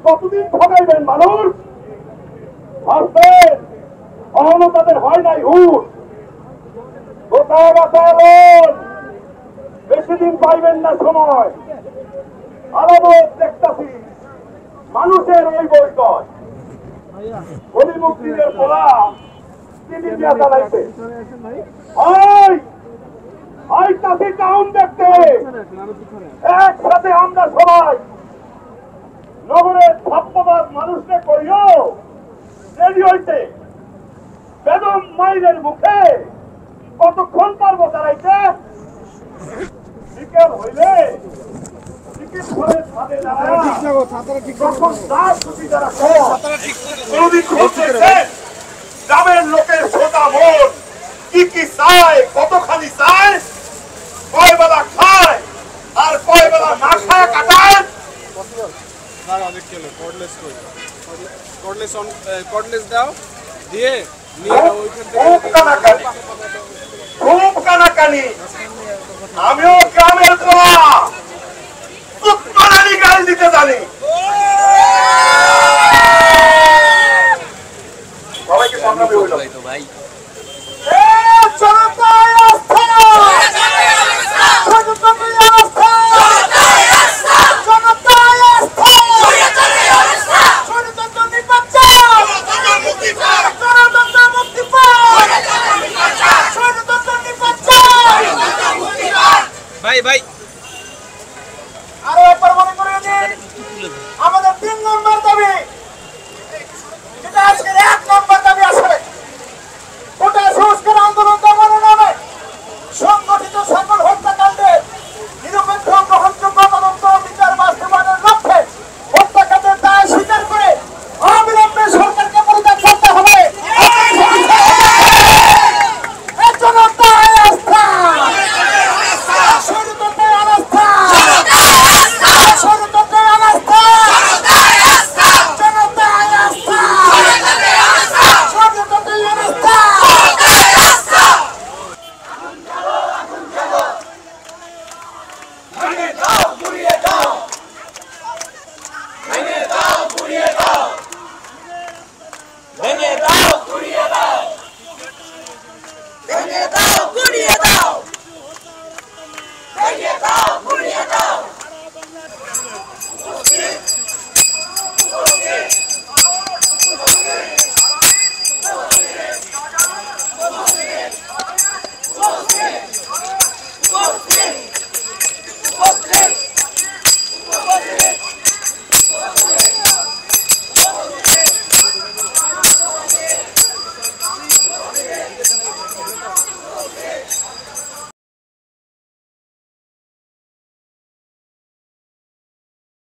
কতদিন ঠকাইবেন মানুষ? ভাববেন কখনো তাদের হয় নাই হুশ। কোথায় বাঁচালেন? বেশি দিন পাইবেন না সময়। আলামত দেখতাছি মানুষের ওই বৈকট অলিমুক্তিদের পোলা তিনি দিয়া চালাইছে। আইতাছি টাউন দেখতে, একসাথে আমরা সবাই নগরের ছাপ্পবাদ মানুষকে কইও রেডি হইতে। বেদম মাইলের মুখে কতক্ষণ পারবো দাঁড়াইতে? বিকেল হইলে গ্রামের লোকের সোজা মন কি কি চায়, কতখানি চায়, কয় বেলা খায় আর কয় বেলা না খায় কাটায়। খুব কানাকানি। আমিও গ্রামের পোলা, গাল দিতে জানি।